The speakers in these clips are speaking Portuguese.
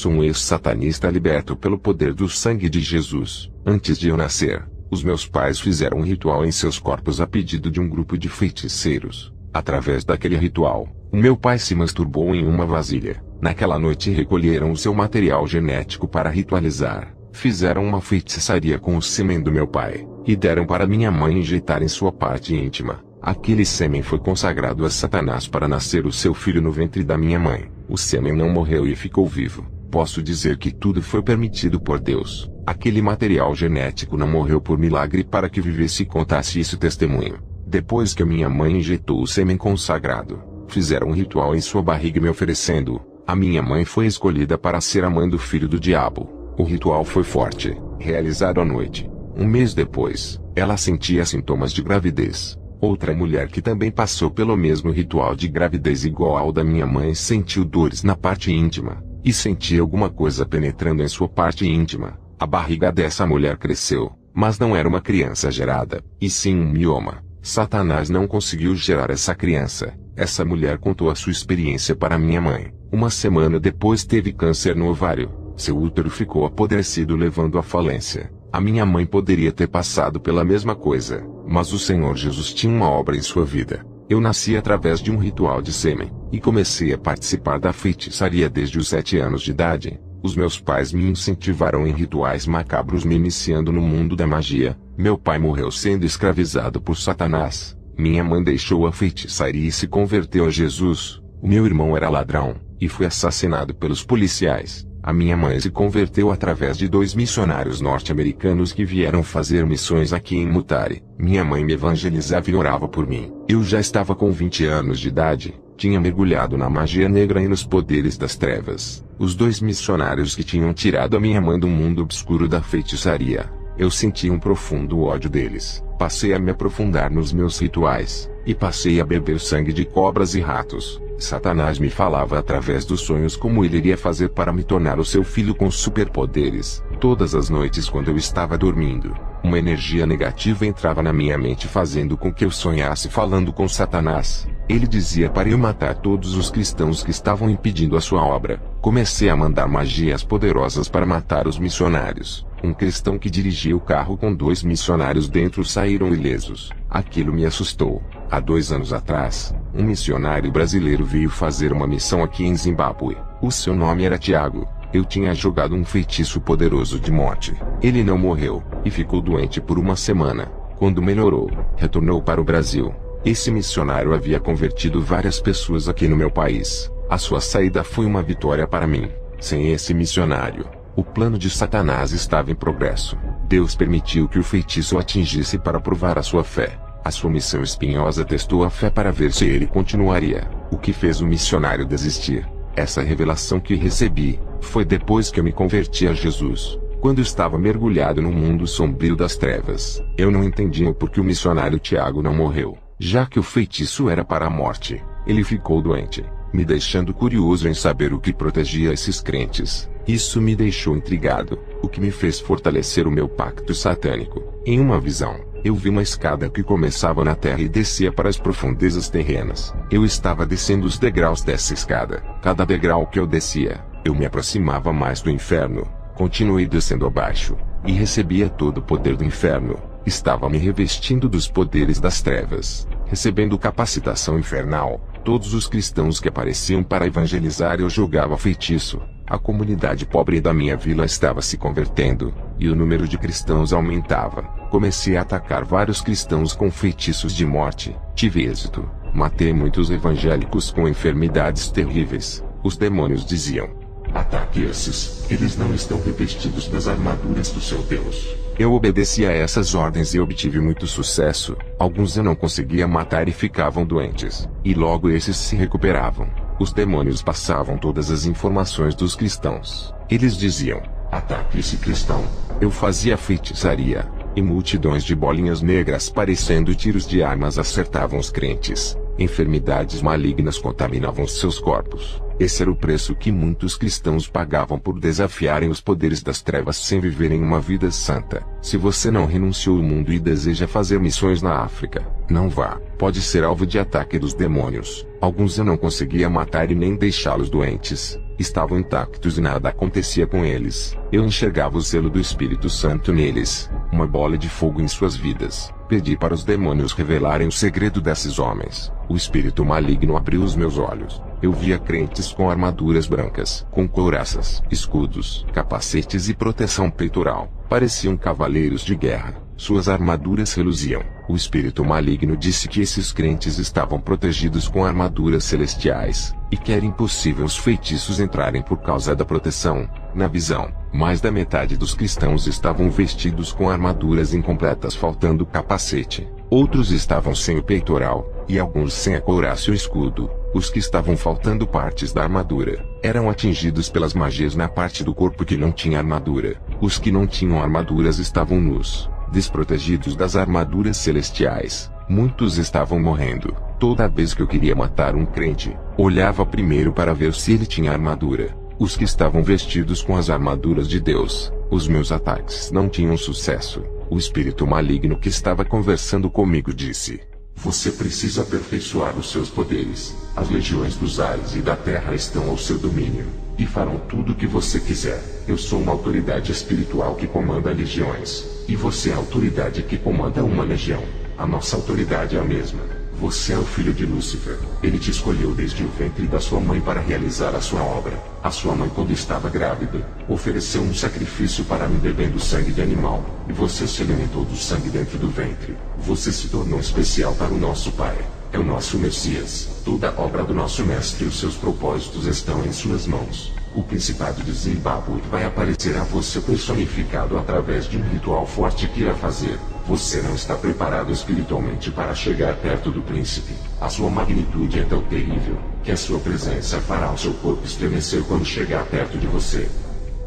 sou um ex-satanista liberto pelo poder do sangue de Jesus. Antes de eu nascer, os meus pais fizeram um ritual em seus corpos a pedido de um grupo de feiticeiros. Através daquele ritual, o meu pai se masturbou em uma vasilha. Naquela noite recolheram o seu material genético para ritualizar. Fizeram uma feitiçaria com o sêmen do meu pai, e deram para minha mãe injetar em sua parte íntima. Aquele sêmen foi consagrado a Satanás para nascer o seu filho no ventre da minha mãe. O sêmen não morreu e ficou vivo. Posso dizer que tudo foi permitido por Deus. Aquele material genético não morreu por milagre para que vivesse e contasse esse testemunho. Depois que a minha mãe injetou o sêmen consagrado, fizeram um ritual em sua barriga me oferecendo. A minha mãe foi escolhida para ser a mãe do filho do diabo. O ritual foi forte, realizado à noite. Um mês depois, ela sentia sintomas de gravidez. Outra mulher que também passou pelo mesmo ritual de gravidez igual ao da minha mãe sentiu dores na parte íntima, e sentia alguma coisa penetrando em sua parte íntima. A barriga dessa mulher cresceu, mas não era uma criança gerada, e sim um mioma. Satanás não conseguiu gerar essa criança. Essa mulher contou a sua experiência para minha mãe. Uma semana depois teve câncer no ovário. Seu útero ficou apodrecido levando à falência. A minha mãe poderia ter passado pela mesma coisa, mas o Senhor Jesus tinha uma obra em sua vida. Eu nasci através de um ritual de sêmen, e comecei a participar da feitiçaria desde os 7 anos de idade. Os meus pais me incentivaram em rituais macabros me iniciando no mundo da magia. Meu pai morreu sendo escravizado por Satanás. Minha mãe deixou a feitiçaria e se converteu a Jesus. O meu irmão era ladrão, e foi assassinado pelos policiais. A minha mãe se converteu através de 2 missionários norte-americanos que vieram fazer missões aqui em Mutare. Minha mãe me evangelizava e orava por mim. Eu já estava com 20 anos de idade, tinha mergulhado na magia negra e nos poderes das trevas. Os 2 missionários que tinham tirado a minha mãe do mundo obscuro da feitiçaria. Eu senti um profundo ódio deles. Passei a me aprofundar nos meus rituais, e passei a beber sangue de cobras e ratos. Satanás me falava através dos sonhos como ele iria fazer para me tornar o seu filho com superpoderes. Todas as noites quando eu estava dormindo, uma energia negativa entrava na minha mente fazendo com que eu sonhasse falando com Satanás. Ele dizia para eu matar todos os cristãos que estavam impedindo a sua obra. Comecei a mandar magias poderosas para matar os missionários. Um cristão que dirigia o carro com 2 missionários dentro saíram ilesos. Aquilo me assustou. Há 2 anos atrás, um missionário brasileiro veio fazer uma missão aqui em Zimbábue. O seu nome era Tiago. Eu tinha jogado um feitiço poderoso de morte. Ele não morreu, e ficou doente por uma semana. Quando melhorou, retornou para o Brasil. Esse missionário havia convertido várias pessoas aqui no meu país. A sua saída foi uma vitória para mim. Sem esse missionário, o plano de Satanás estava em progresso. Deus permitiu que o feitiço o atingisse para provar a sua fé. A sua missão espinhosa testou a fé para ver se ele continuaria. O que fez o missionário desistir? Essa revelação que recebi foi depois que eu me converti a Jesus. Quando estava mergulhado no mundo sombrio das trevas, eu não entendia por que o missionário Tiago não morreu, já que o feitiço era para a morte. Ele ficou doente, me deixando curioso em saber o que protegia esses crentes. Isso me deixou intrigado, o que me fez fortalecer o meu pacto satânico. Em uma visão, eu vi uma escada que começava na terra e descia para as profundezas terrenas. Eu estava descendo os degraus dessa escada. Cada degrau que eu descia, eu me aproximava mais do inferno. Continuei descendo abaixo, e recebia todo o poder do inferno. Estava me revestindo dos poderes das trevas, recebendo capacitação infernal. Todos os cristãos que apareciam para evangelizar eu jogava feitiço. A comunidade pobre da minha vila estava se convertendo, e o número de cristãos aumentava. Comecei a atacar vários cristãos com feitiços de morte. Tive êxito. Matei muitos evangélicos com enfermidades terríveis. Os demônios diziam: ataque esses, eles não estão revestidos das armaduras do seu Deus. Eu obedeci a essas ordens e obtive muito sucesso. Alguns eu não conseguia matar e ficavam doentes, e logo esses se recuperavam. Os demônios passavam todas as informações dos cristãos. Eles diziam: ataque esse cristão. Eu fazia feitiçaria, e multidões de bolinhas negras parecendo tiros de armas acertavam os crentes. Enfermidades malignas contaminavam seus corpos. Esse era o preço que muitos cristãos pagavam por desafiarem os poderes das trevas sem viverem uma vida santa. Se você não renunciou ao mundo e deseja fazer missões na África, não vá. Pode ser alvo de ataque dos demônios. Alguns eu não conseguia matar e nem deixá-los doentes. estavam intactos e nada acontecia com eles. Eu enxergava o selo do Espírito Santo neles, uma bola de fogo em suas vidas. Pedi para os demônios revelarem o segredo desses homens. O espírito maligno abriu os meus olhos. Eu via crentes com armaduras brancas, com couraças, escudos, capacetes e proteção peitoral. Pareciam cavaleiros de guerra. Suas armaduras reluziam. O espírito maligno disse que esses crentes estavam protegidos com armaduras celestiais, e que era impossível os feitiços entrarem por causa da proteção. Na visão, mais da metade dos cristãos estavam vestidos com armaduras incompletas, faltando capacete. Outros estavam sem o peitoral, e alguns sem a couraça e o escudo. Os que estavam faltando partes da armadura, eram atingidos pelas magias na parte do corpo que não tinha armadura. Os que não tinham armaduras estavam nus, desprotegidos das armaduras celestiais. Muitos estavam morrendo. Toda vez que eu queria matar um crente, olhava primeiro para ver se ele tinha armadura. Os que estavam vestidos com as armaduras de Deus, os meus ataques não tinham sucesso. O espírito maligno que estava conversando comigo disse: "Você precisa aperfeiçoar os seus poderes. As legiões dos ares e da terra estão ao seu domínio, e farão tudo o que você quiser. Eu sou uma autoridade espiritual que comanda legiões, e você é a autoridade que comanda uma legião. A nossa autoridade é a mesma. Você é o filho de Lúcifer. Ele te escolheu desde o ventre da sua mãe para realizar a sua obra. A sua mãe, quando estava grávida, ofereceu um sacrifício para mim bebendo sangue de animal, e você se alimentou do sangue dentro do ventre. Você se tornou especial para o nosso Pai. É o nosso Messias. Toda a obra do nosso Mestre e os seus propósitos estão em suas mãos. O Principado de Zimbábue vai aparecer a você personificado através de um ritual forte que irá fazer. Você não está preparado espiritualmente para chegar perto do príncipe. A sua magnitude é tão terrível, que a sua presença fará o seu corpo estremecer quando chegar perto de você."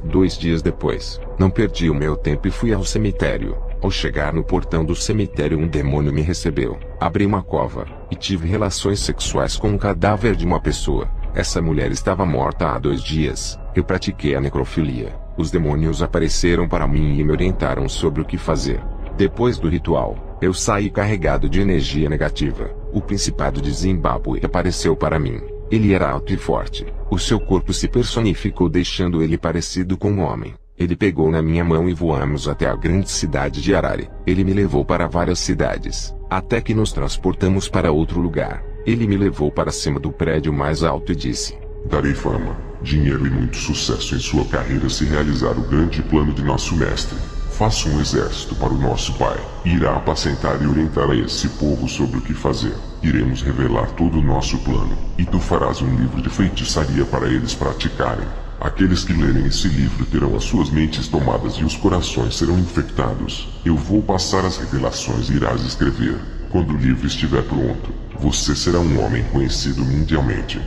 2 dias depois, não perdi o meu tempo e fui ao cemitério. Ao chegar no portão do cemitério, um demônio me recebeu. Abri uma cova, e tive relações sexuais com um cadáver de uma pessoa. Essa mulher estava morta há 2 dias. Eu pratiquei a necrofilia. Os demônios apareceram para mim e me orientaram sobre o que fazer. Depois do ritual, eu saí carregado de energia negativa. O Principado de Zimbábue apareceu para mim. Ele era alto e forte. O seu corpo se personificou, deixando ele parecido com um homem. Ele pegou na minha mão e voamos até a grande cidade de Harare. Ele me levou para várias cidades, até que nos transportamos para outro lugar. Ele me levou para cima do prédio mais alto e disse: "Darei fama, dinheiro e muito sucesso em sua carreira se realizar o grande plano de nosso mestre. Faça um exército para o nosso pai, e irá apacentar e orientar a esse povo sobre o que fazer. Iremos revelar todo o nosso plano, e tu farás um livro de feitiçaria para eles praticarem. Aqueles que lerem esse livro terão as suas mentes tomadas e os corações serão infectados. Eu vou passar as revelações e irás escrever. Quando o livro estiver pronto, você será um homem conhecido mundialmente."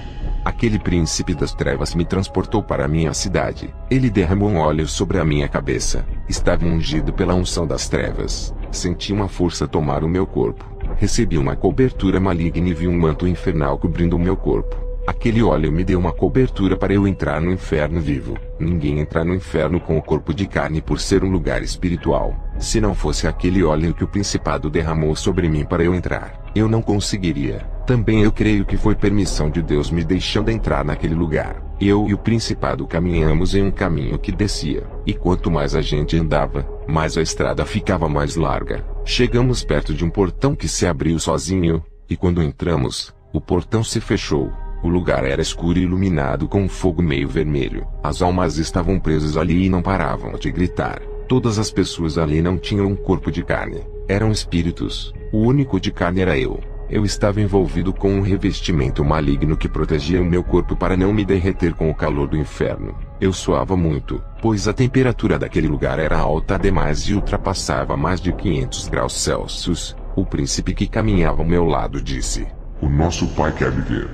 Aquele príncipe das trevas me transportou para a minha cidade. Ele derramou um óleo sobre a minha cabeça. Estava ungido pela unção das trevas. Senti uma força tomar o meu corpo. Recebi uma cobertura maligna e vi um manto infernal cobrindo o meu corpo. Aquele óleo me deu uma cobertura para eu entrar no inferno vivo. Ninguém entra no inferno com o corpo de carne por ser um lugar espiritual. Se não fosse aquele óleo que o Principado derramou sobre mim para eu entrar, eu não conseguiria. Também eu creio que foi permissão de Deus me deixando entrar naquele lugar. Eu e o Principado caminhamos em um caminho que descia, e quanto mais a gente andava, mais a estrada ficava mais larga. Chegamos perto de um portão que se abriu sozinho, e quando entramos, o portão se fechou. O lugar era escuro e iluminado com um fogo meio vermelho. As almas estavam presas ali e não paravam de gritar. Todas as pessoas ali não tinham um corpo de carne. Eram espíritos. O único de carne era eu. Eu estava envolvido com um revestimento maligno que protegia o meu corpo para não me derreter com o calor do inferno. Eu suava muito, pois a temperatura daquele lugar era alta demais e ultrapassava mais de 500 graus Celsius. O príncipe que caminhava ao meu lado disse: "O nosso pai quer viver."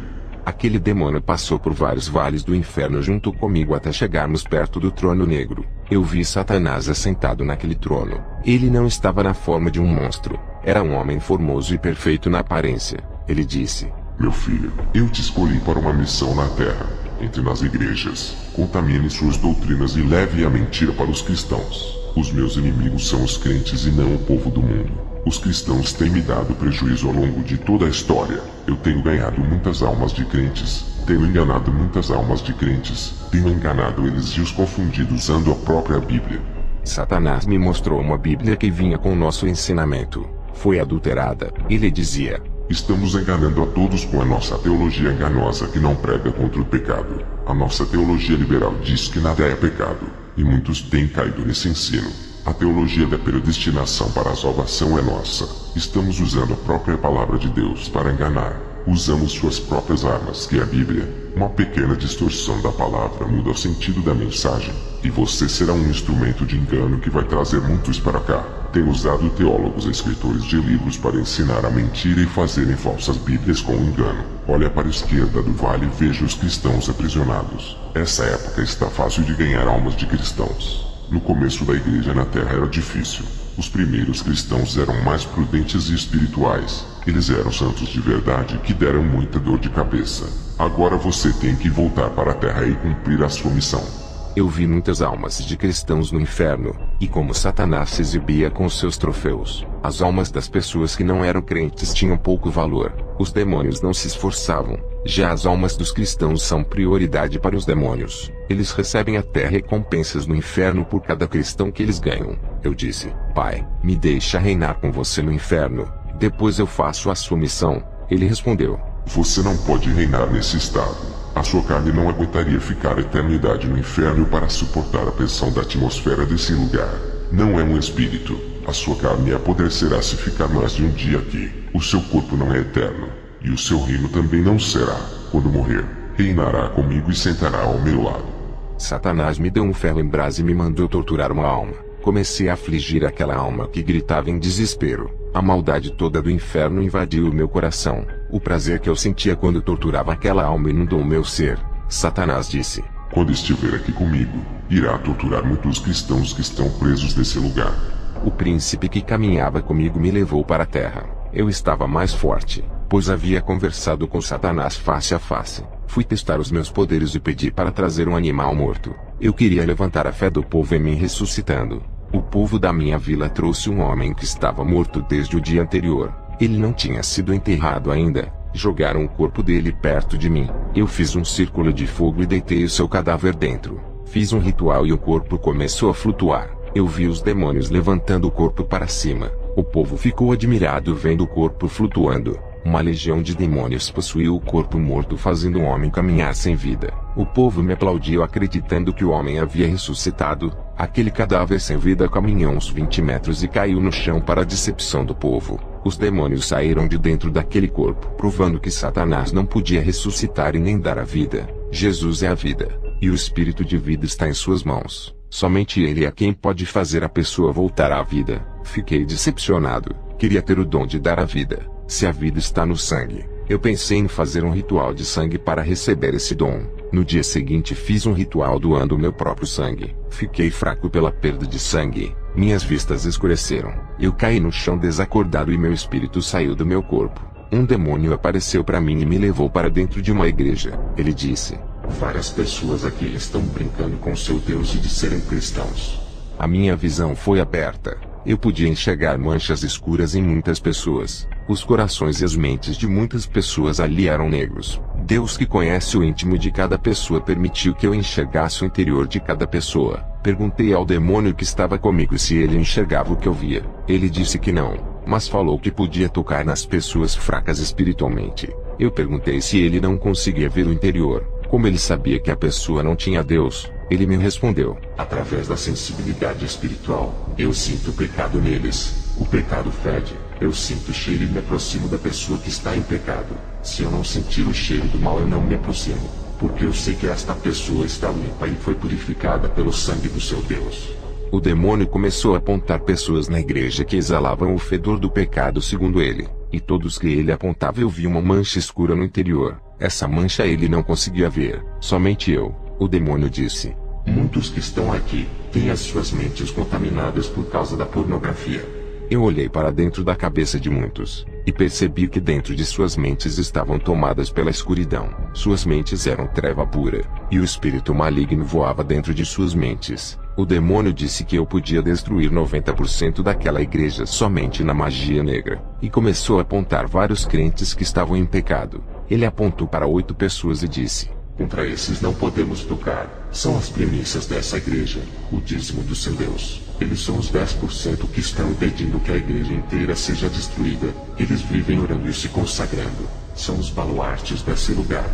Aquele demônio passou por vários vales do inferno junto comigo até chegarmos perto do trono negro. Eu vi Satanás assentado naquele trono. Ele não estava na forma de um monstro. Era um homem formoso e perfeito na aparência. Ele disse: "Meu filho, eu te escolhi para uma missão na terra. Entre nas igrejas, contamine suas doutrinas e leve a mentira para os cristãos. Os meus inimigos são os crentes e não o povo do mundo. Os cristãos têm me dado prejuízo ao longo de toda a história. Eu tenho ganhado muitas almas de crentes, Tenho enganado muitas almas de crentes, tenho enganado eles e os confundido usando a própria Bíblia. Satanás me mostrou uma Bíblia que vinha com o nosso ensinamento. Foi adulterada. Ele dizia: estamos enganando a todos com a nossa teologia enganosa que não prega contra o pecado. A nossa teologia liberal diz que nada é pecado, e muitos têm caído nesse ensino. A teologia da predestinação para a salvação é nossa. Estamos usando a própria palavra de Deus para enganar. Usamos suas próprias armas, que é a Bíblia. Uma pequena distorção da palavra muda o sentido da mensagem, e você será um instrumento de engano que vai trazer muitos para cá. Tenho usado teólogos e escritores de livros para ensinar a mentira e fazerem falsas bíblias com engano. Olha para a esquerda do vale e veja os cristãos aprisionados. Essa época está fácil de ganhar almas de cristãos. No começo da igreja na terra era difícil. Os primeiros cristãos eram mais prudentes e espirituais. Eles eram santos de verdade que deram muita dor de cabeça. Agora você tem que voltar para a terra e cumprir a sua missão. Eu vi muitas almas de cristãos no inferno, e como Satanás se exibia com seus troféus, as almas das pessoas que não eram crentes tinham pouco valor. Os demônios não se esforçavam. Já as almas dos cristãos são prioridade para os demônios. Eles recebem até recompensas no inferno por cada cristão que eles ganham. Eu disse: Pai, me deixa reinar com você no inferno. Depois eu faço a sua missão. Ele respondeu: você não pode reinar nesse estado. A sua carne não aguentaria ficar a eternidade no inferno para suportar a pressão da atmosfera desse lugar. Não é um espírito. A sua carne apodrecerá se ficar mais de um dia aqui. O seu corpo não é eterno. E o seu reino também não será. Quando morrer, reinará comigo e sentará ao meu lado. Satanás me deu um ferro em brasa e me mandou torturar uma alma. Comecei a afligir aquela alma que gritava em desespero. A maldade toda do inferno invadiu o meu coração. O prazer que eu sentia quando torturava aquela alma inundou o meu ser. Satanás disse: quando estiver aqui comigo, irá torturar muitos cristãos que estão presos nesse lugar. O príncipe que caminhava comigo me levou para a terra. Eu estava mais forte, pois havia conversado com Satanás face a face. Fui testar os meus poderes e pedi para trazer um animal morto. Eu queria levantar a fé do povo em mim ressuscitando. O povo da minha vila trouxe um homem que estava morto desde o dia anterior. Ele não tinha sido enterrado ainda. Jogaram o corpo dele perto de mim. Eu fiz um círculo de fogo e deitei o seu cadáver dentro. Fiz um ritual e o corpo começou a flutuar. Eu vi os demônios levantando o corpo para cima. O povo ficou admirado vendo o corpo flutuando. Uma legião de demônios possuiu o corpo morto, fazendo o homem caminhar sem vida. O povo me aplaudiu acreditando que o homem havia ressuscitado. Aquele cadáver sem vida caminhou uns 20 metros e caiu no chão para a decepção do povo. Os demônios saíram de dentro daquele corpo, provando que Satanás não podia ressuscitar e nem dar a vida. Jesus é a vida, e o espírito de vida está em suas mãos. Somente ele é quem pode fazer a pessoa voltar à vida. Fiquei decepcionado. Queria ter o dom de dar a vida. Se a vida está no sangue, eu pensei em fazer um ritual de sangue para receber esse dom. No dia seguinte fiz um ritual doando o meu próprio sangue. Fiquei fraco pela perda de sangue. Minhas vistas escureceram. Eu caí no chão desacordado e meu espírito saiu do meu corpo. Um demônio apareceu para mim e me levou para dentro de uma igreja. Ele disse: várias pessoas aqui estão brincando com seu Deus e de serem cristãos. A minha visão foi aberta. Eu podia enxergar manchas escuras em muitas pessoas. Os corações e as mentes de muitas pessoas ali eram negros. Deus, que conhece o íntimo de cada pessoa, permitiu que eu enxergasse o interior de cada pessoa. Perguntei ao demônio que estava comigo se ele enxergava o que eu via. Ele disse que não, mas falou que podia tocar nas pessoas fracas espiritualmente. Eu perguntei se ele não conseguia ver o interior. Como ele sabia que a pessoa não tinha Deus, ele me respondeu: através da sensibilidade espiritual, eu sinto o pecado neles. O pecado fede. Eu sinto o cheiro e me aproximo da pessoa que está em pecado. Se eu não sentir o cheiro do mal, eu não me aproximo, porque eu sei que esta pessoa está limpa e foi purificada pelo sangue do seu Deus. O demônio começou a apontar pessoas na igreja que exalavam o fedor do pecado segundo ele, e todos que ele apontava eu via uma mancha escura no interior. Essa mancha ele não conseguia ver, somente eu. O demônio disse: muitos que estão aqui têm as suas mentes contaminadas por causa da pornografia. Eu olhei para dentro da cabeça de muitos, e percebi que dentro de suas mentes estavam tomadas pela escuridão. Suas mentes eram treva pura, e o espírito maligno voava dentro de suas mentes. O demônio disse que eu podia destruir 90% daquela igreja somente na magia negra, e começou a apontar vários crentes que estavam em pecado. Ele apontou para 8 pessoas e disse: Contra esses não podemos tocar. São as primícias dessa igreja, o dízimo do seu Deus. Eles são os 10% que estão impedindo que a igreja inteira seja destruída. Eles vivem orando e se consagrando. São os baluartes desse lugar.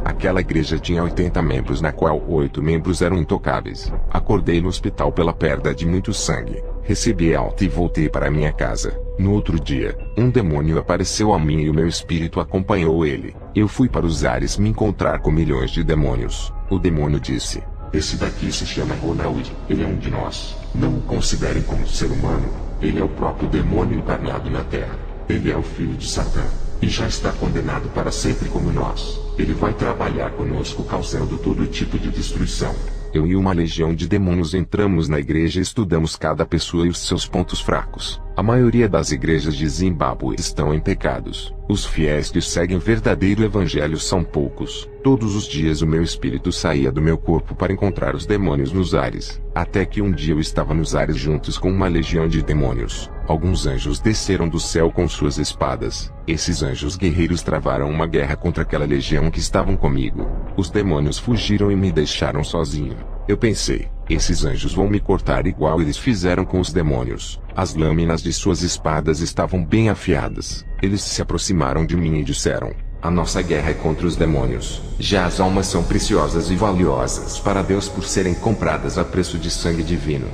Aquela igreja tinha 80 membros, na qual 8 membros eram intocáveis. Acordei no hospital pela perda de muito sangue. Recebi alta e voltei para minha casa. No outro dia, um demônio apareceu a mim e o meu espírito acompanhou ele. Eu fui para os ares me encontrar com milhões de demônios. O demônio disse: Esse daqui se chama Ronald. Ele é um de nós. Não o considerem como ser humano. Ele é o próprio demônio encarnado na Terra. Ele é o filho de Satã. E já está condenado para sempre como nós. Ele vai trabalhar conosco causando todo tipo de destruição. Eu e uma legião de demônios entramos na igreja e estudamos cada pessoa e os seus pontos fracos. A maioria das igrejas de Zimbábue estão em pecados. Os fiéis que seguem o verdadeiro evangelho são poucos. Todos os dias o meu espírito saía do meu corpo para encontrar os demônios nos ares. Até que um dia eu estava nos ares juntos com uma legião de demônios. Alguns anjos desceram do céu com suas espadas. Esses anjos guerreiros travaram uma guerra contra aquela legião que estavam comigo. Os demônios fugiram e me deixaram sozinho. Eu pensei, esses anjos vão me cortar igual eles fizeram com os demônios. As lâminas de suas espadas estavam bem afiadas. Eles se aproximaram de mim e disseram: A nossa guerra é contra os demônios. Já as almas são preciosas e valiosas para Deus por serem compradas a preço de sangue divino.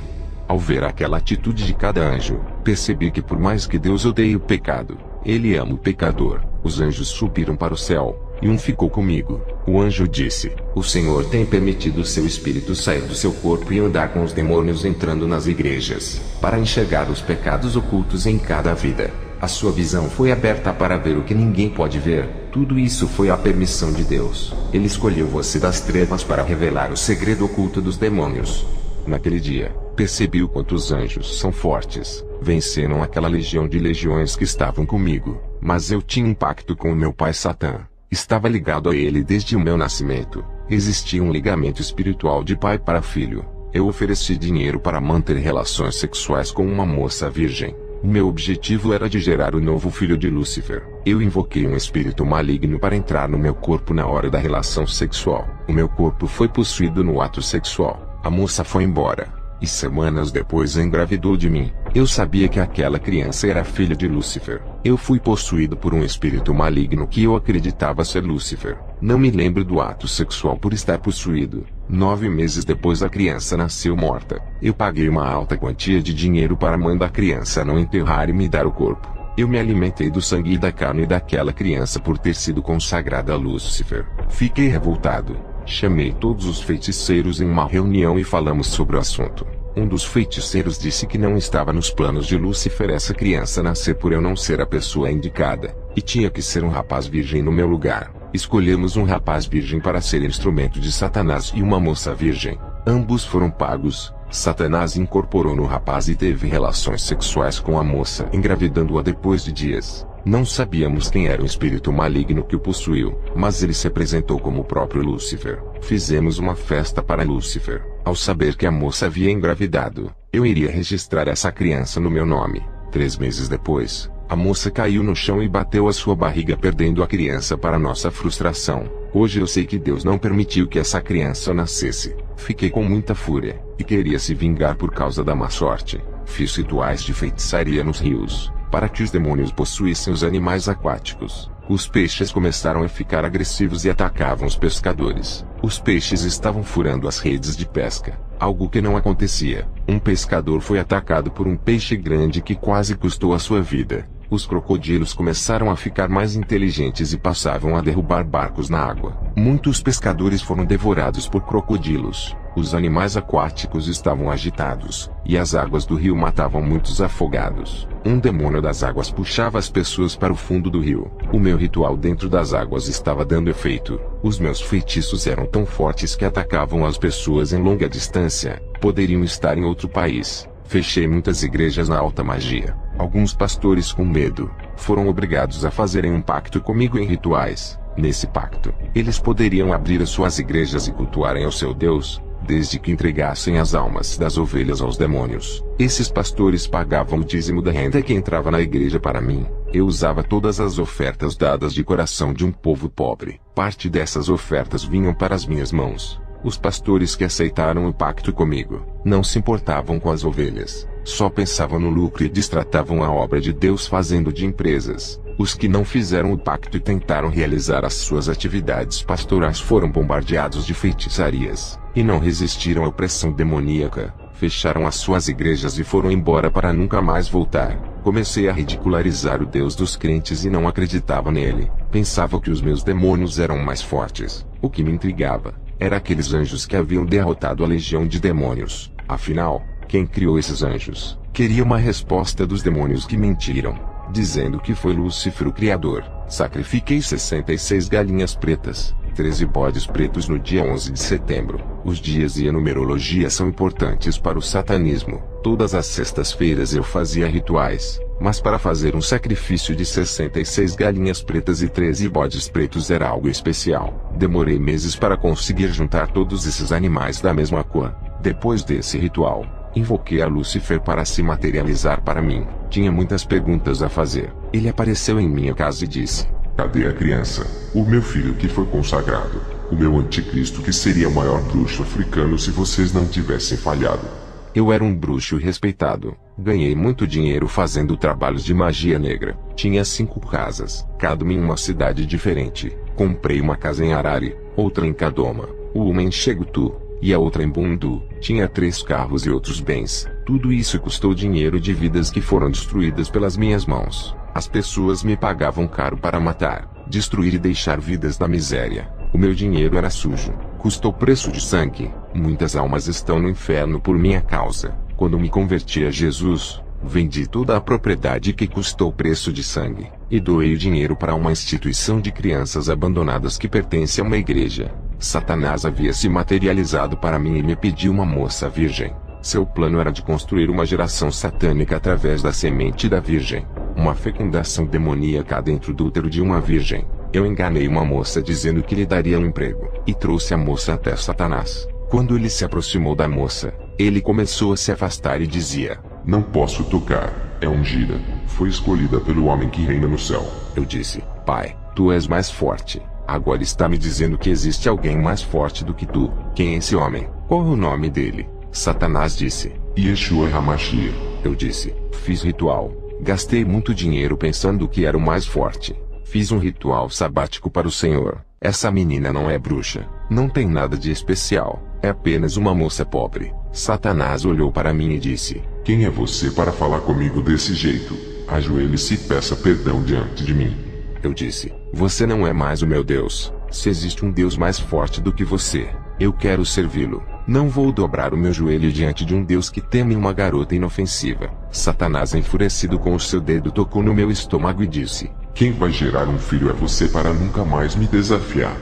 Ao ver aquela atitude de cada anjo, percebi que por mais que Deus odeie o pecado, Ele ama o pecador. Os anjos subiram para o céu, e um ficou comigo. O anjo disse: O Senhor tem permitido o seu espírito sair do seu corpo e andar com os demônios entrando nas igrejas, para enxergar os pecados ocultos em cada vida. A sua visão foi aberta para ver o que ninguém pode ver. Tudo isso foi a permissão de Deus. Ele escolheu você das trevas para revelar o segredo oculto dos demônios. Naquele dia, percebi o quanto os anjos são fortes. Venceram aquela legião de legiões que estavam comigo. Mas eu tinha um pacto com o meu pai Satã. Estava ligado a ele desde o meu nascimento. Existia um ligamento espiritual de pai para filho. Eu ofereci dinheiro para manter relações sexuais com uma moça virgem. O meu objetivo era de gerar o novo filho de Lúcifer. Eu invoquei um espírito maligno para entrar no meu corpo na hora da relação sexual. O meu corpo foi possuído no ato sexual. A moça foi embora, e semanas depois engravidou de mim. Eu sabia que aquela criança era filha de Lúcifer. Eu fui possuído por um espírito maligno que eu acreditava ser Lúcifer. Não me lembro do ato sexual por estar possuído. 9 meses depois a criança nasceu morta. Eu paguei uma alta quantia de dinheiro para a mãe da criança não enterrar e me dar o corpo. Eu me alimentei do sangue e da carne daquela criança por ter sido consagrada a Lúcifer. Fiquei revoltado. Chamei todos os feiticeiros em uma reunião e falamos sobre o assunto. Um dos feiticeiros disse que não estava nos planos de Lúcifer essa criança nascer por eu não ser a pessoa indicada, e tinha que ser um rapaz virgem no meu lugar. Escolhemos um rapaz virgem para ser instrumento de Satanás e uma moça virgem. Ambos foram pagos. Satanás incorporou no rapaz e teve relações sexuais com a moça, engravidando-a depois de dias. Não sabíamos quem era o espírito maligno que o possuiu, mas ele se apresentou como o próprio Lúcifer. Fizemos uma festa para Lúcifer. Ao saber que a moça havia engravidado, eu iria registrar essa criança no meu nome. 3 meses depois, a moça caiu no chão e bateu a sua barriga, perdendo a criança para nossa frustração. Hoje eu sei que Deus não permitiu que essa criança nascesse. Fiquei com muita fúria, e queria se vingar por causa da má sorte. Fiz rituais de feitiçaria nos rios, para que os demônios possuíssem os animais aquáticos. Os peixes começaram a ficar agressivos e atacavam os pescadores. Os peixes estavam furando as redes de pesca, algo que não acontecia. Um pescador foi atacado por um peixe grande que quase custou a sua vida. Os crocodilos começaram a ficar mais inteligentes e passavam a derrubar barcos na água. Muitos pescadores foram devorados por crocodilos. Os animais aquáticos estavam agitados, e as águas do rio matavam muitos afogados. Um demônio das águas puxava as pessoas para o fundo do rio. O meu ritual dentro das águas estava dando efeito. Os meus feitiços eram tão fortes que atacavam as pessoas em longa distância. Poderiam estar em outro país. Fechei muitas igrejas na alta magia. Alguns pastores, com medo, foram obrigados a fazerem um pacto comigo em rituais. Nesse pacto, eles poderiam abrir as suas igrejas e cultuarem ao seu Deus. desde que entregassem as almas das ovelhas aos demônios. Esses pastores pagavam o dízimo da renda que entrava na igreja para mim. Eu usava todas as ofertas dadas de coração de um povo pobre. Parte dessas ofertas vinham para as minhas mãos. Os pastores que aceitaram o pacto comigo não se importavam com as ovelhas, só pensavam no lucro e distratavam a obra de Deus fazendo de empresas. Os que não fizeram o pacto e tentaram realizar as suas atividades pastorais foram bombardeados de feitiçarias, e não resistiram à opressão demoníaca, fecharam as suas igrejas e foram embora para nunca mais voltar. Comecei a ridicularizar o Deus dos crentes e não acreditava nele. Pensava que os meus demônios eram mais fortes. O que me intrigava era aqueles anjos que haviam derrotado a legião de demônios. Afinal, quem criou esses anjos? Queria uma resposta dos demônios que mentiram, dizendo que foi Lúcifer o criador. Sacrifiquei 66 galinhas pretas, 13 bodes pretos no dia 11 de setembro. Os dias e a numerologia são importantes para o satanismo. Todas as sextas-feiras eu fazia rituais, mas para fazer um sacrifício de 66 galinhas pretas e 13 bodes pretos era algo especial. Demorei meses para conseguir juntar todos esses animais da mesma cor. Depois desse ritual, invoquei a Lúcifer para se materializar para mim. Tinha muitas perguntas a fazer. Ele apareceu em minha casa e disse: Cadê a criança? O meu filho que foi consagrado. O meu anticristo que seria o maior bruxo africano se vocês não tivessem falhado. Eu era um bruxo respeitado. Ganhei muito dinheiro fazendo trabalhos de magia negra. Tinha 5 casas, cada uma em uma cidade diferente. Comprei uma casa em Harare, outra em Kadoma, uma em Chegutu e a outra em Bundu. Tinha 3 carros e outros bens. Tudo isso custou dinheiro de vidas que foram destruídas pelas minhas mãos. As pessoas me pagavam caro para matar, destruir e deixar vidas na miséria. O meu dinheiro era sujo, custou preço de sangue. Muitas almas estão no inferno por minha causa. Quando me converti a Jesus, vendi toda a propriedade que custou preço de sangue, e doei o dinheiro para uma instituição de crianças abandonadas que pertence a uma igreja. Satanás havia se materializado para mim e me pediu uma moça virgem. Seu plano era de construir uma geração satânica através da semente da virgem, uma fecundação demoníaca dentro do útero de uma virgem. Eu enganei uma moça dizendo que lhe daria um emprego, e trouxe a moça até Satanás. Quando ele se aproximou da moça, ele começou a se afastar e dizia: Não posso tocar, é ungida, foi escolhida pelo homem que reina no céu. Eu disse: Pai, tu és mais forte. Agora está me dizendo que existe alguém mais forte do que tu. Quem é esse homem? Qual é o nome dele? Satanás disse: Yeshua HaMashiach. Eu disse: Fiz ritual. Gastei muito dinheiro pensando que era o mais forte. Fiz um ritual sabático para o Senhor. Essa menina não é bruxa. Não tem nada de especial. É apenas uma moça pobre. Satanás olhou para mim e disse: Quem é você para falar comigo desse jeito? Ajoelhe-se e peça perdão diante de mim. Eu disse: Você não é mais o meu Deus. Se existe um Deus mais forte do que você, eu quero servi-lo. Não vou dobrar o meu joelho diante de um Deus que teme uma garota inofensiva. Satanás, enfurecido com o seu dedo, tocou no meu estômago e disse: Quem vai gerar um filho é você para nunca mais me desafiar.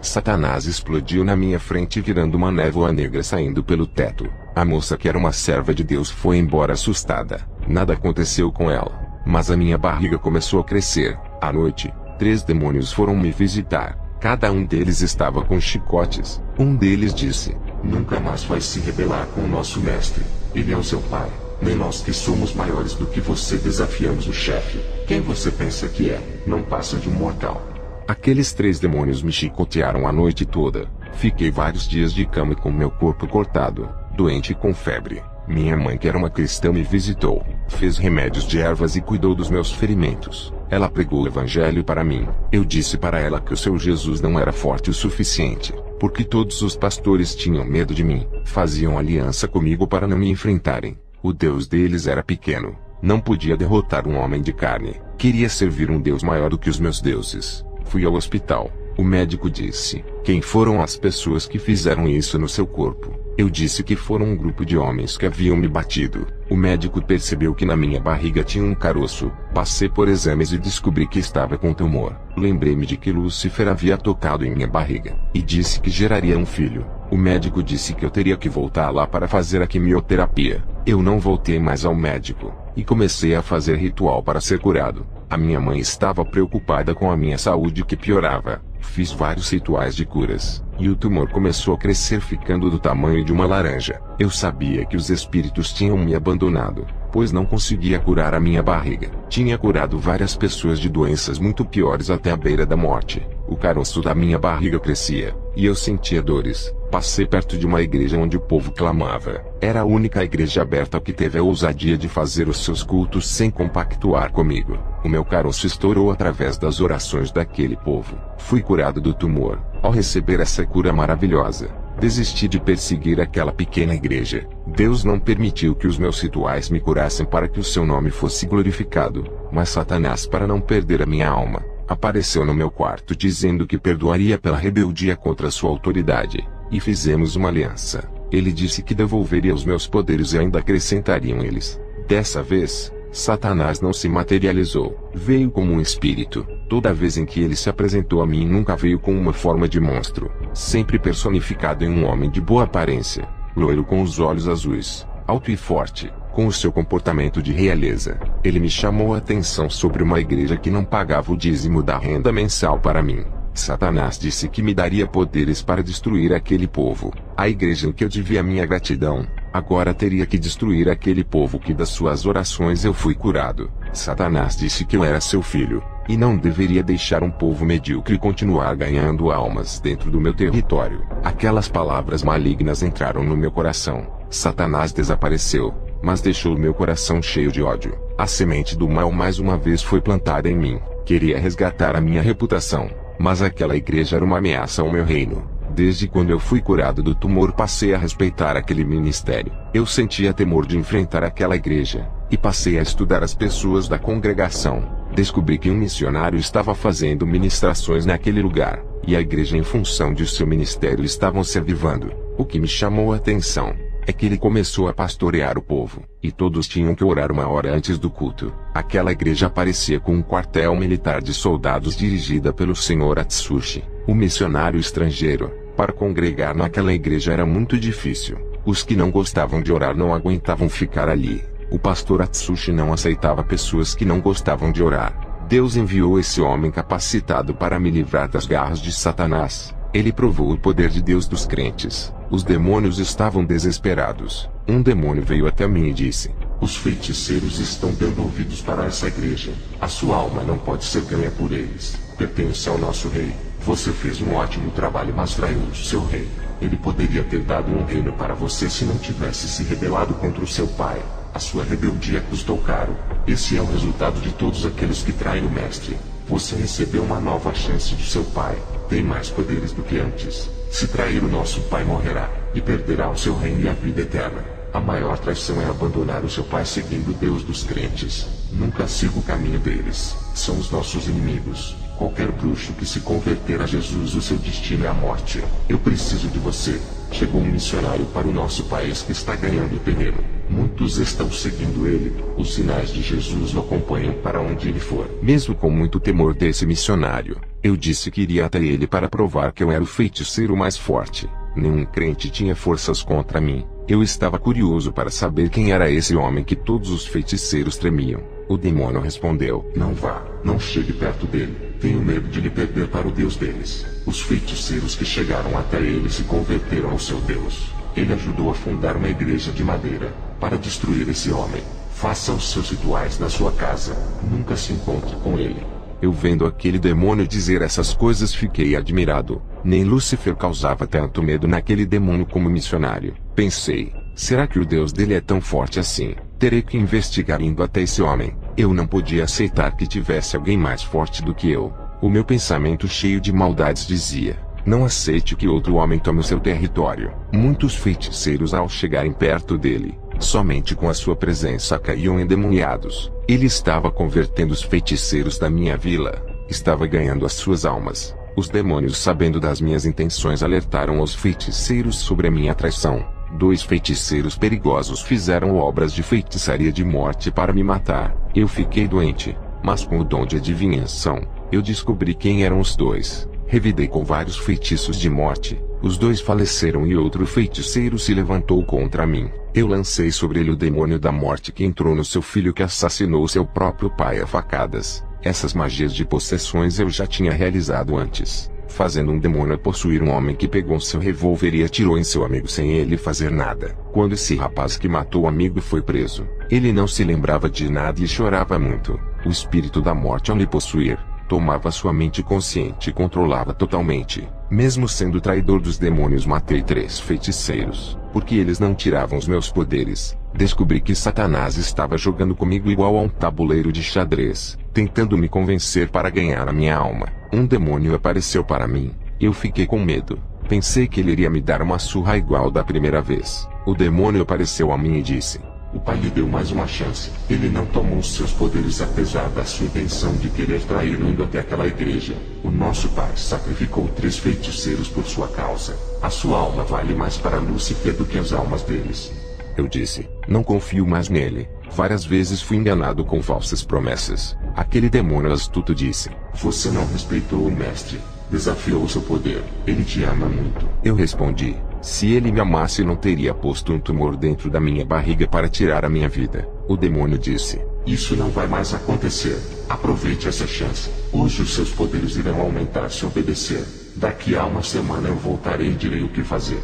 Satanás explodiu na minha frente virando uma névoa negra saindo pelo teto. A moça, que era uma serva de Deus, foi embora assustada. Nada aconteceu com ela, mas a minha barriga começou a crescer. À noite, 3 demônios foram me visitar. Cada um deles estava com chicotes. Um deles disse: Nunca mais vai se rebelar com o nosso mestre. Ele é o seu pai. Nem nós que somos maiores do que você desafiamos o chefe. Quem você pensa que é? Não passa de um mortal. Aqueles 3 demônios me chicotearam a noite toda. Fiquei vários dias de cama com meu corpo cortado, doente e com febre. Minha mãe, que era uma cristã, me visitou, fez remédios de ervas e cuidou dos meus ferimentos. Ela pregou o evangelho para mim. Eu disse para ela que o seu Jesus não era forte o suficiente, porque todos os pastores tinham medo de mim, faziam aliança comigo para não me enfrentarem. O Deus deles era pequeno, não podia derrotar um homem de carne. Queria servir um Deus maior do que os meus deuses. Fui ao hospital. O médico disse: Quem foram as pessoas que fizeram isso no seu corpo? Eu disse que foram um grupo de homens que haviam me batido. O médico percebeu que na minha barriga tinha um caroço. Passei por exames e descobri que estava com tumor. Lembrei-me de que Lúcifer havia tocado em minha barriga, e disse que geraria um filho. O médico disse que eu teria que voltar lá para fazer a quimioterapia. Eu não voltei mais ao médico, e comecei a fazer ritual para ser curado. A minha mãe estava preocupada com a minha saúde que piorava. Fiz vários rituais de curas, e o tumor começou a crescer, ficando do tamanho de uma laranja. Eu sabia que os espíritos tinham me abandonado, pois não conseguia curar a minha barriga. Tinha curado várias pessoas de doenças muito piores até a beira da morte. O caroço da minha barriga crescia, e eu sentia dores. Passei perto de uma igreja onde o povo clamava. Era a única igreja aberta que teve a ousadia de fazer os seus cultos sem compactuar comigo. O meu caroço estourou através das orações daquele povo. Fui curado do tumor. Ao receber essa cura maravilhosa, desisti de perseguir aquela pequena igreja. Deus não permitiu que os meus rituais me curassem para que o seu nome fosse glorificado, mas Satanás, para não perder a minha alma, apareceu no meu quarto dizendo que perdoaria pela rebeldia contra sua autoridade, e fizemos uma aliança. Ele disse que devolveria os meus poderes e ainda acrescentariam eles. Dessa vez, Satanás não se materializou. Veio como um espírito. Toda vez em que ele se apresentou a mim, nunca veio com uma forma de monstro. Sempre personificado em um homem de boa aparência, loiro com os olhos azuis, alto e forte, com o seu comportamento de realeza. Ele me chamou a atenção sobre uma igreja que não pagava o dízimo da renda mensal para mim. Satanás disse que me daria poderes para destruir aquele povo. A igreja em que eu devia minha gratidão, agora teria que destruir aquele povo que das suas orações eu fui curado. Satanás disse que eu era seu filho, e não deveria deixar um povo medíocre continuar ganhando almas dentro do meu território. Aquelas palavras malignas entraram no meu coração. Satanás desapareceu, mas deixou meu coração cheio de ódio. A semente do mal mais uma vez foi plantada em mim. Queria resgatar a minha reputação, mas aquela igreja era uma ameaça ao meu reino. Desde quando eu fui curado do tumor, passei a respeitar aquele ministério. Eu sentia temor de enfrentar aquela igreja, e passei a estudar as pessoas da congregação. Descobri que um missionário estava fazendo ministrações naquele lugar, e a igreja, em função de seu ministério, estavam se avivando. O que me chamou a atenção é que ele começou a pastorear o povo, e todos tinham que orar uma hora antes do culto. Aquela igreja parecia com um quartel militar de soldados dirigida pelo Sr. Atsushi, o missionário estrangeiro. Para congregar naquela igreja era muito difícil. Os que não gostavam de orar não aguentavam ficar ali. O pastor Atsushi não aceitava pessoas que não gostavam de orar. Deus enviou esse homem capacitado para me livrar das garras de Satanás. Ele provou o poder de Deus dos crentes. Os demônios estavam desesperados. Um demônio veio até mim e disse: os feiticeiros estão dando ouvidos para essa igreja. A sua alma não pode ser ganha por eles. Pertence ao nosso rei. Você fez um ótimo trabalho, mas traiu o seu rei. Ele poderia ter dado um reino para você se não tivesse se rebelado contra o seu pai. A sua rebeldia custou caro. Esse é o resultado de todos aqueles que traem o mestre. Você recebeu uma nova chance de seu pai. Tem mais poderes do que antes. Se trair o nosso pai, morrerá, e perderá o seu reino e a vida eterna. A maior traição é abandonar o seu pai seguindo o Deus dos crentes. Nunca siga o caminho deles. São os nossos inimigos. Qualquer bruxo que se converter a Jesus, o seu destino é a morte. Eu preciso de você. Chegou um missionário para o nosso país que está ganhando terreno. Muitos estão seguindo ele. Os sinais de Jesus o acompanham para onde ele for. Mesmo com muito temor desse missionário, eu disse que iria até ele para provar que eu era o feiticeiro mais forte. Nenhum crente tinha forças contra mim. Eu estava curioso para saber quem era esse homem que todos os feiticeiros tremiam. O demônio respondeu: não vá, não chegue perto dele. Tenho medo de lhe perder para o Deus deles. Os feiticeiros que chegaram até ele se converteram ao seu Deus. Ele ajudou a fundar uma igreja de madeira para destruir esse homem. Faça os seus rituais na sua casa. Nunca se encontre com ele. Eu, vendo aquele demônio dizer essas coisas, fiquei admirado. Nem Lúcifer causava tanto medo naquele demônio como o missionário. Pensei: será que o Deus dele é tão forte assim? Terei que investigar indo até esse homem. Eu não podia aceitar que tivesse alguém mais forte do que eu. O meu pensamento, cheio de maldades, dizia: não aceite que outro homem tome o seu território. Muitos feiticeiros, ao chegarem perto dele, somente com a sua presença caíam endemoniados. Ele estava convertendo os feiticeiros da minha vila. Estava ganhando as suas almas. Os demônios, sabendo das minhas intenções, alertaram aos feiticeiros sobre a minha traição. 2 feiticeiros perigosos fizeram obras de feitiçaria de morte para me matar. Eu fiquei doente, mas com o dom de adivinhação, eu descobri quem eram os 2. Revidei com vários feitiços de morte. Os 2 faleceram e outro feiticeiro se levantou contra mim. Eu lancei sobre ele o demônio da morte que entrou no seu filho, que assassinou seu próprio pai a facadas. Essas magias de possessões eu já tinha realizado antes. fazendo um demônio possuir um homem que pegou seu revólver e atirou em seu amigo sem ele fazer nada. Quando esse rapaz que matou o amigo foi preso, ele não se lembrava de nada e chorava muito. O espírito da morte, ao lhe possuir, tomava sua mente consciente e controlava totalmente. Mesmo sendo traidor dos demônios, matei 3 feiticeiros, porque eles não tiravam os meus poderes. Descobri que Satanás estava jogando comigo igual a um tabuleiro de xadrez, tentando me convencer para ganhar a minha alma. Um demônio apareceu para mim. Eu fiquei com medo. Pensei que ele iria me dar uma surra igual da primeira vez. O demônio apareceu a mim e disse: o pai lhe deu mais uma chance. Ele não tomou os seus poderes apesar da sua intenção de querer traí-lo indo até aquela igreja. O nosso pai sacrificou 3 feiticeiros por sua causa. A sua alma vale mais para Lúcifer do que as almas deles. Eu disse: não confio mais nele. Várias vezes fui enganado com falsas promessas. Aquele demônio astuto disse: você não respeitou o mestre. Desafiou seu poder. Ele te ama muito. Eu respondi: se ele me amasse, não teria posto um tumor dentro da minha barriga para tirar a minha vida. O demônio disse: isso não vai mais acontecer. Aproveite essa chance. Hoje os seus poderes irão aumentar se obedecer. Daqui a uma semana eu voltarei e direi o que fazer.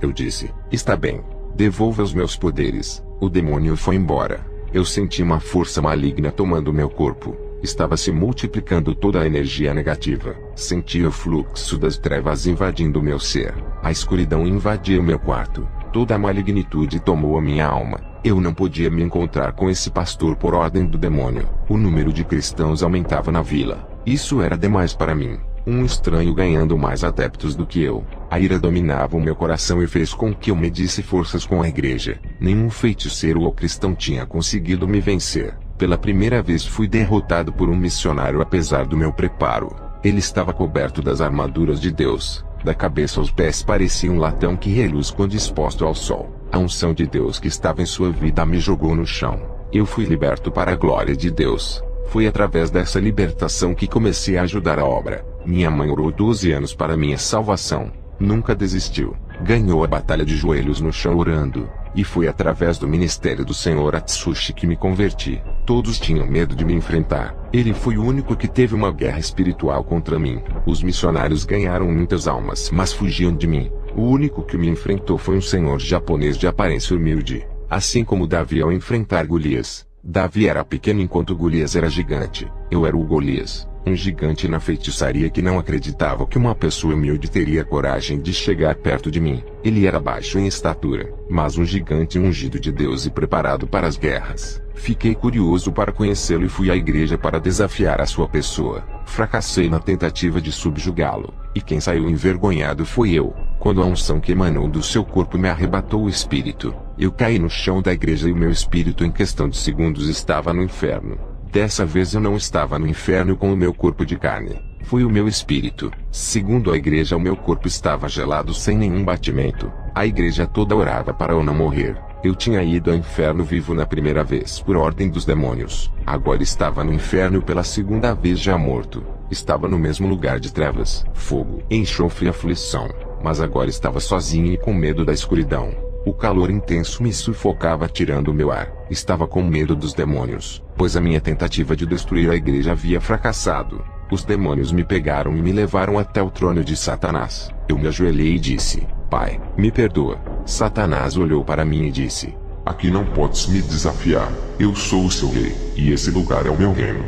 Eu disse: está bem. Devolva os meus poderes. O demônio foi embora. Eu senti uma força maligna tomando meu corpo. Estava se multiplicando toda a energia negativa. Sentia o fluxo das trevas invadindo meu ser. A escuridão invadia o meu quarto. Toda a malignitude tomou a minha alma. Eu não podia me encontrar com esse pastor por ordem do demônio. O número de cristãos aumentava na vila. Isso era demais para mim. Um estranho ganhando mais adeptos do que eu. A ira dominava o meu coração e fez com que eu medisse forças com a igreja. Nenhum feiticeiro ou cristão tinha conseguido me vencer. Pela primeira vez fui derrotado por um missionário apesar do meu preparo. Ele estava coberto das armaduras de Deus. Da cabeça aos pés parecia um latão que reluz quando exposto ao sol. A unção de Deus que estava em sua vida me jogou no chão. Eu fui liberto para a glória de Deus. Foi através dessa libertação que comecei a ajudar a obra. Minha mãe orou 12 anos para minha salvação. Nunca desistiu. Ganhou a batalha de joelhos no chão orando. E foi através do ministério do Senhor Atsushi que me converti. Todos tinham medo de me enfrentar. Ele foi o único que teve uma guerra espiritual contra mim. Os missionários ganharam muitas almas, mas fugiam de mim. O único que me enfrentou foi um senhor japonês de aparência humilde. Assim como Davi ao enfrentar Golias. Davi era pequeno enquanto Golias era gigante. Eu era o Golias, um gigante na feitiçaria que não acreditava que uma pessoa humilde teria coragem de chegar perto de mim. Ele era baixo em estatura, mas um gigante ungido de Deus e preparado para as guerras. Fiquei curioso para conhecê-lo e fui à igreja para desafiar a sua pessoa. Fracassei na tentativa de subjugá-lo, e quem saiu envergonhado foi eu. Quando a unção que emanou do seu corpo me arrebatou o espírito, eu caí no chão da igreja e o meu espírito em questão de segundos estava no inferno. Dessa vez eu não estava no inferno com o meu corpo de carne. Foi o meu espírito. Segundo a igreja, o meu corpo estava gelado sem nenhum batimento. A igreja toda orava para eu não morrer. Eu tinha ido ao inferno vivo na primeira vez por ordem dos demônios. Agora estava no inferno pela segunda vez já morto. Estava no mesmo lugar de trevas, fogo, enxofre e aflição. Mas agora estava sozinho e com medo da escuridão. O calor intenso me sufocava tirando o meu ar. Estava com medo dos demônios, pois a minha tentativa de destruir a igreja havia fracassado. Os demônios me pegaram e me levaram até o trono de Satanás. Eu me ajoelhei e disse: Pai, me perdoa. Satanás olhou para mim e disse: aqui não podes me desafiar. Eu sou o seu rei, e esse lugar é o meu reino.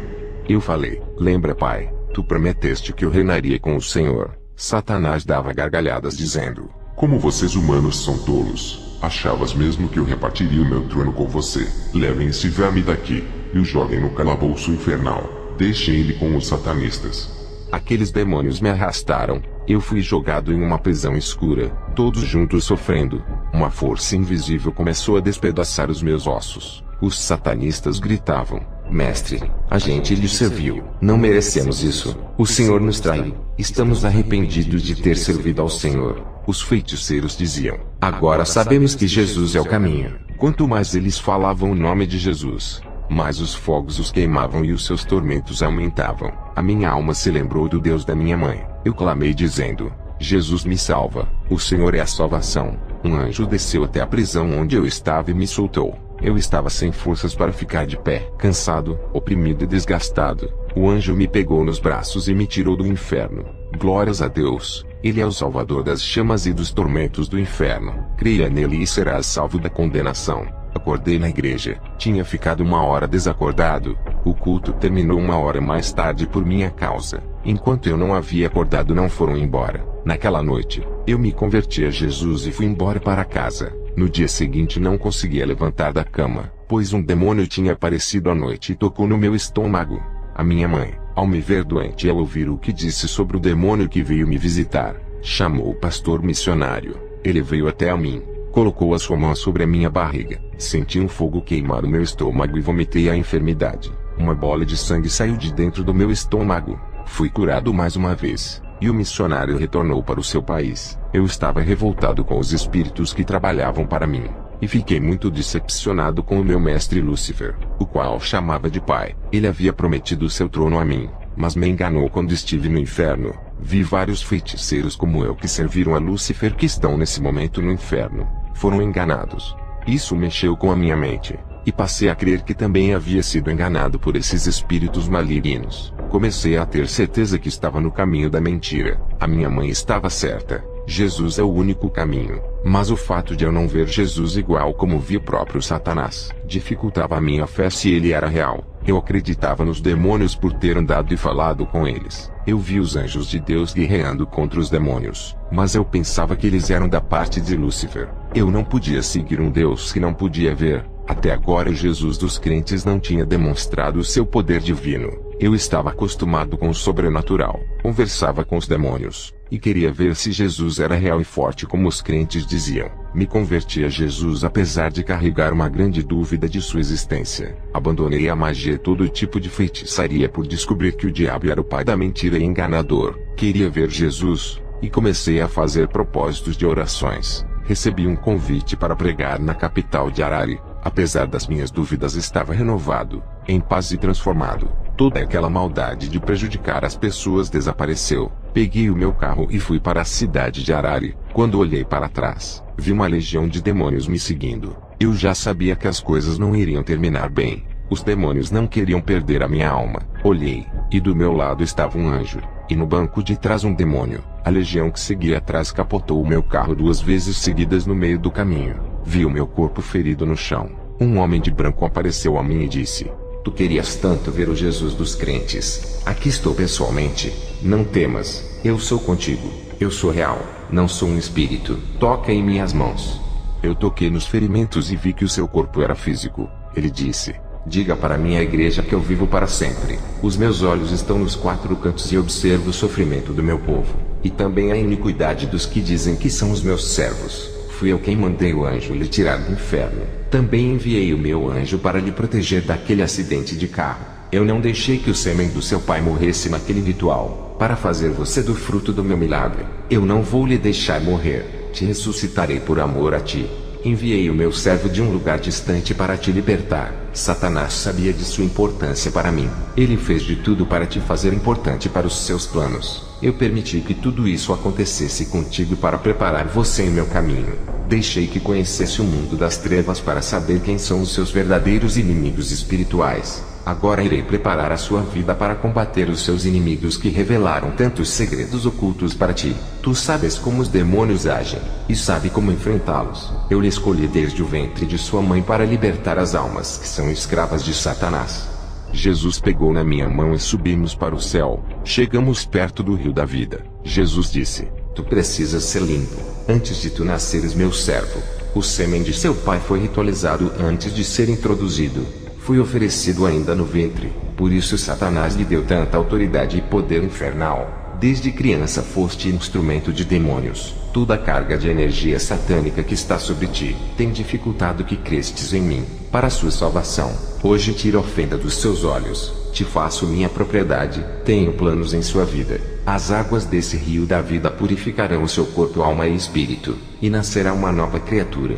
Eu falei: lembra, pai, tu prometeste que eu reinaria com o Senhor. Satanás dava gargalhadas dizendo: como vocês humanos são tolos. Achavas mesmo que eu repartiria o meu trono com você? Levem esse verme daqui, e o joguem no calabouço infernal. Deixem ele com os satanistas. Aqueles demônios me arrastaram. Eu fui jogado em uma prisão escura, todos juntos sofrendo. Uma força invisível começou a despedaçar os meus ossos. Os satanistas gritavam: Mestre, a gente lhe serviu. Não merecemos isso. O Senhor nos traiu. Estamos arrependidos de ter servido ao Senhor. Os feiticeiros diziam: agora sabemos que Jesus é o caminho. Quanto mais eles falavam o nome de Jesus, mais os fogos os queimavam e os seus tormentos aumentavam. A minha alma se lembrou do Deus da minha mãe. Eu clamei dizendo: Jesus me salva. O Senhor é a salvação. Um anjo desceu até a prisão onde eu estava e me soltou. Eu estava sem forças para ficar de pé, cansado, oprimido e desgastado. O anjo me pegou nos braços e me tirou do inferno. Glórias a Deus, Ele é o Salvador das chamas e dos tormentos do inferno. Creia nele e serás salvo da condenação. Acordei na igreja. Tinha ficado 1 hora desacordado. O culto terminou 1 hora mais tarde por minha causa. Enquanto eu não havia acordado, não foram embora. Naquela noite, eu me converti a Jesus e fui embora para casa. No dia seguinte não conseguia levantar da cama, pois um demônio tinha aparecido à noite e tocou no meu estômago. A minha mãe, ao me ver doente e ao ouvir o que disse sobre o demônio que veio me visitar, chamou o pastor missionário. Ele veio até a mim, colocou a sua mão sobre a minha barriga. Senti um fogo queimar o meu estômago e vomitei a enfermidade. Uma bola de sangue saiu de dentro do meu estômago. Fui curado mais uma vez, e o missionário retornou para o seu país. Eu estava revoltado com os espíritos que trabalhavam para mim, e fiquei muito decepcionado com o meu mestre Lúcifer, o qual chamava de pai. Ele havia prometido seu trono a mim, mas me enganou quando estive no inferno. Vi vários feiticeiros como eu que serviram a Lúcifer que estão nesse momento no inferno. Foram enganados. Isso mexeu com a minha mente, e passei a crer que também havia sido enganado por esses espíritos malignos. Comecei a ter certeza que estava no caminho da mentira. A minha mãe estava certa. Jesus é o único caminho. Mas o fato de eu não ver Jesus igual como vi o próprio Satanás, dificultava a minha fé se ele era real. Eu acreditava nos demônios por ter andado e falado com eles. Eu vi os anjos de Deus guerreando contra os demônios, mas eu pensava que eles eram da parte de Lúcifer. Eu não podia seguir um Deus que não podia ver. Até agora o Jesus dos crentes não tinha demonstrado o seu poder divino. Eu estava acostumado com o sobrenatural, conversava com os demônios, e queria ver se Jesus era real e forte como os crentes diziam. Me converti a Jesus apesar de carregar uma grande dúvida de sua existência. Abandonei a magia e todo tipo de feitiçaria por descobrir que o diabo era o pai da mentira e enganador. Queria ver Jesus, e comecei a fazer propósitos de orações. Recebi um convite para pregar na capital de Harare. Apesar das minhas dúvidas, estava renovado, em paz e transformado. Toda aquela maldade de prejudicar as pessoas desapareceu. Peguei o meu carro e fui para a cidade de Harare. Quando olhei para trás, vi uma legião de demônios me seguindo. Eu já sabia que as coisas não iriam terminar bem. Os demônios não queriam perder a minha alma. Olhei, e do meu lado estava um anjo, e no banco de trás um demônio. A legião que seguia atrás capotou o meu carro 2 vezes seguidas no meio do caminho. Vi o meu corpo ferido no chão. Um homem de branco apareceu a mim e disse: "Tu querias tanto ver o Jesus dos crentes. Aqui estou pessoalmente. Não temas, eu sou contigo. Eu sou real, não sou um espírito. Toca em minhas mãos." Eu toquei nos ferimentos e vi que o seu corpo era físico. Ele disse: "Diga para minha igreja que eu vivo para sempre. Os meus olhos estão nos 4 cantos e observo o sofrimento do meu povo, e também a iniquidade dos que dizem que são os meus servos. Fui eu quem mandei o anjo lhe tirar do inferno. Também enviei o meu anjo para lhe proteger daquele acidente de carro. Eu não deixei que o sêmen do seu pai morresse naquele ritual, para fazer você do fruto do meu milagre. Eu não vou lhe deixar morrer. Te ressuscitarei por amor a ti. Enviei o meu servo de um lugar distante para te libertar." Satanás sabia de sua importância para mim. Ele fez de tudo para te fazer importante para os seus planos. Eu permiti que tudo isso acontecesse contigo para preparar você em meu caminho. Deixei que conhecesse o mundo das trevas para saber quem são os seus verdadeiros inimigos espirituais. Agora irei preparar a sua vida para combater os seus inimigos que revelaram tantos segredos ocultos para ti. Tu sabes como os demônios agem, e sabe como enfrentá-los. Eu lhe escolhi desde o ventre de sua mãe para libertar as almas que são escravas de Satanás. Jesus pegou na minha mão e subimos para o céu. Chegamos perto do rio da vida. Jesus disse: "Tu precisas ser limpo. Antes de tu nasceres, meu servo, o sêmen de seu pai foi ritualizado antes de ser introduzido. Fui oferecido ainda no ventre. Por isso Satanás lhe deu tanta autoridade e poder infernal. Desde criança foste instrumento de demônios. Toda a carga de energia satânica que está sobre ti tem dificultado que crestes em mim, para sua salvação. Hoje tiro a ofenda dos seus olhos. Te faço minha propriedade. Tenho planos em sua vida. As águas desse rio da vida purificarão o seu corpo, alma e espírito, e nascerá uma nova criatura."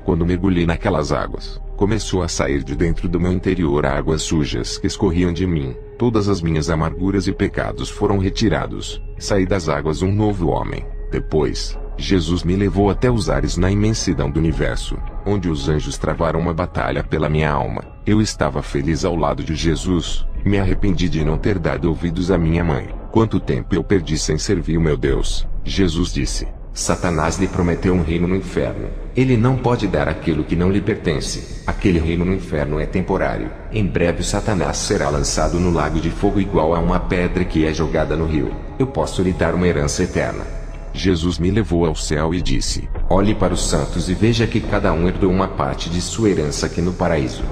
Quando mergulhei naquelas águas, começou a sair de dentro do meu interior águas sujas que escorriam de mim. Todas as minhas amarguras e pecados foram retirados. Saí das águas um novo homem. Depois, Jesus me levou até os ares na imensidão do universo. onde os anjos travaram uma batalha pela minha alma. Eu estava feliz ao lado de Jesus. Me arrependi de não ter dado ouvidos à minha mãe. Quanto tempo eu perdi sem servir o meu Deus? Jesus disse: Satanás lhe prometeu um reino no inferno. Ele não pode dar aquilo que não lhe pertence. Aquele reino no inferno é temporário. Em breve Satanás será lançado no lago de fogo igual a uma pedra que é jogada no rio. Eu posso lhe dar uma herança eterna. Jesus me levou ao céu e disse: Olhe para os santos e veja que cada um herdou uma parte de sua herança aqui no paraíso.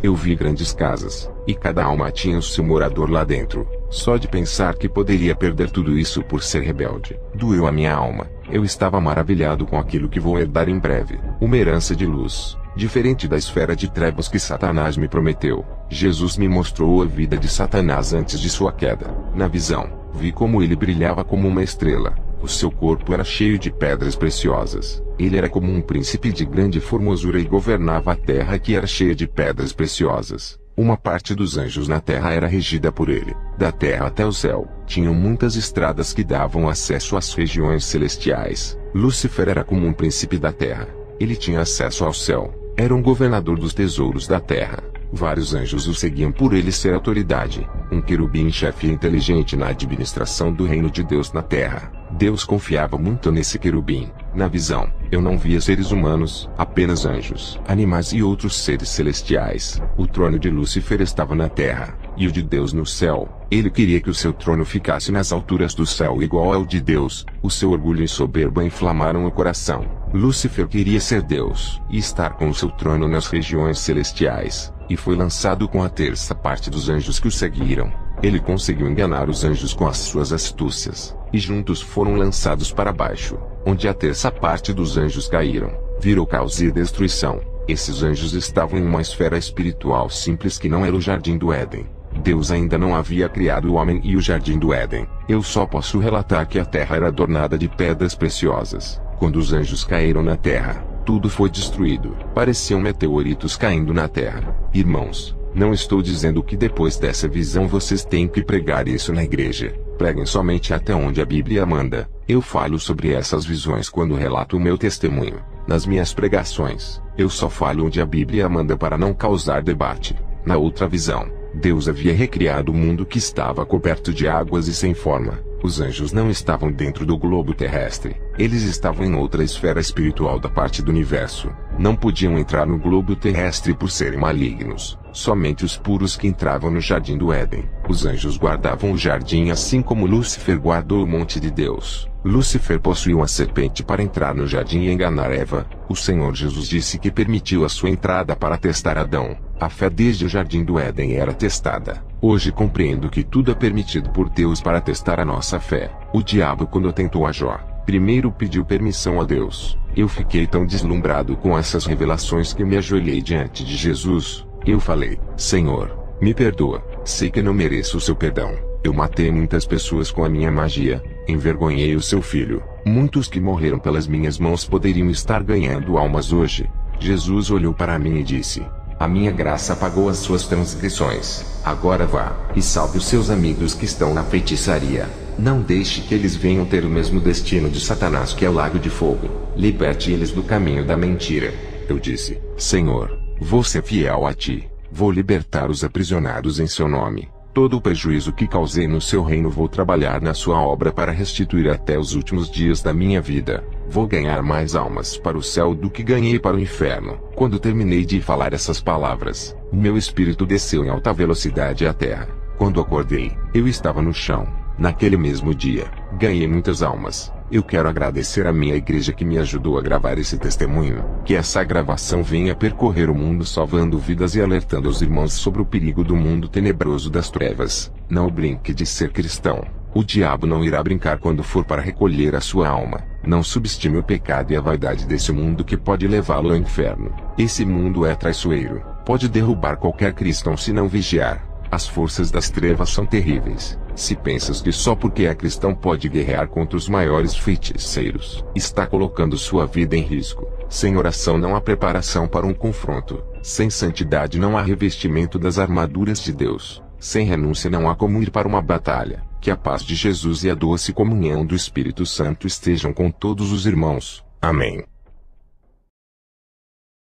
Eu vi grandes casas, e cada alma tinha o seu morador lá dentro. Só de pensar que poderia perder tudo isso por ser rebelde, doeu a minha alma. Eu estava maravilhado com aquilo que vou herdar em breve, uma herança de luz, diferente da esfera de trevas que Satanás me prometeu. Jesus me mostrou a vida de Satanás antes de sua queda. Na visão, vi como ele brilhava como uma estrela. O seu corpo era cheio de pedras preciosas. Ele era como um príncipe de grande formosura e governava a terra que era cheia de pedras preciosas. Uma parte dos anjos na terra era regida por ele. Da terra até o céu, tinham muitas estradas que davam acesso às regiões celestiais. Lúcifer era como um príncipe da terra. Ele tinha acesso ao céu. Era um governador dos tesouros da terra. Vários anjos o seguiam por ele ser autoridade. Um querubim-chefe inteligente na administração do reino de Deus na terra. Deus confiava muito nesse querubim. Na visão, eu não via seres humanos, apenas anjos, animais e outros seres celestiais. O trono de Lúcifer estava na terra, e o de Deus no céu. Ele queria que o seu trono ficasse nas alturas do céu igual ao de Deus. O seu orgulho e soberba inflamaram o coração. Lúcifer queria ser Deus, e estar com o seu trono nas regiões celestiais, e foi lançado com a terça parte dos anjos que o seguiram. Ele conseguiu enganar os anjos com as suas astúcias, e juntos foram lançados para baixo, onde a terça parte dos anjos caíram. Virou caos e destruição. Esses anjos estavam em uma esfera espiritual simples que não era o Jardim do Éden. Deus ainda não havia criado o homem e o Jardim do Éden. Eu só posso relatar que a terra era adornada de pedras preciosas. Quando os anjos caíram na terra, tudo foi destruído. Pareciam meteoritos caindo na terra. Irmãos, não estou dizendo que depois dessa visão vocês têm que pregar isso na igreja. Preguem somente até onde a Bíblia manda. Eu falo sobre essas visões quando relato o meu testemunho. Nas minhas pregações, eu só falo onde a Bíblia manda para não causar debate. Na outra visão, Deus havia recriado o mundo que estava coberto de águas e sem forma. Os anjos não estavam dentro do globo terrestre. Eles estavam em outra esfera espiritual da parte do universo. Não podiam entrar no globo terrestre por serem malignos. Somente os puros que entravam no Jardim do Éden. Os anjos guardavam o jardim assim como Lúcifer guardou o monte de Deus. Lúcifer possuía uma serpente para entrar no jardim e enganar Eva. O Senhor Jesus disse que permitiu a sua entrada para testar Adão. A fé desde o Jardim do Éden era testada. Hoje compreendo que tudo é permitido por Deus para testar a nossa fé. O diabo, quando tentou a Jó, primeiro pediu permissão a Deus. Eu fiquei tão deslumbrado com essas revelações que me ajoelhei diante de Jesus. Eu falei: Senhor, me perdoa, sei que não mereço o seu perdão. Eu matei muitas pessoas com a minha magia, envergonhei o seu filho. Muitos que morreram pelas minhas mãos poderiam estar ganhando almas hoje. Jesus olhou para mim e disse: A minha graça apagou as suas transgressões. Agora vá, e salve os seus amigos que estão na feitiçaria. Não deixe que eles venham ter o mesmo destino de Satanás, que é o lago de fogo. Liberte eles do caminho da mentira. Eu disse: Senhor, vou ser fiel a ti. Vou libertar os aprisionados em seu nome. Todo o prejuízo que causei no seu reino vou trabalhar na sua obra para restituir até os últimos dias da minha vida. Vou ganhar mais almas para o céu do que ganhei para o inferno. Quando terminei de falar essas palavras, o meu espírito desceu em alta velocidade à terra. Quando acordei, eu estava no chão. Naquele mesmo dia, ganhei muitas almas. Eu quero agradecer à minha igreja que me ajudou a gravar esse testemunho. Que essa gravação venha percorrer o mundo salvando vidas e alertando os irmãos sobre o perigo do mundo tenebroso das trevas. Não brinque de ser cristão. O diabo não irá brincar quando for para recolher a sua alma. Não subestime o pecado e a vaidade desse mundo que pode levá-lo ao inferno. Esse mundo é traiçoeiro. Pode derrubar qualquer cristão se não vigiar. As forças das trevas são terríveis. Se pensas que só porque é cristão pode guerrear contra os maiores feiticeiros, está colocando sua vida em risco. Sem oração não há preparação para um confronto. Sem santidade não há revestimento das armaduras de Deus. Sem renúncia não há como ir para uma batalha. Que a paz de Jesus e a doce comunhão do Espírito Santo estejam com todos os irmãos. Amém.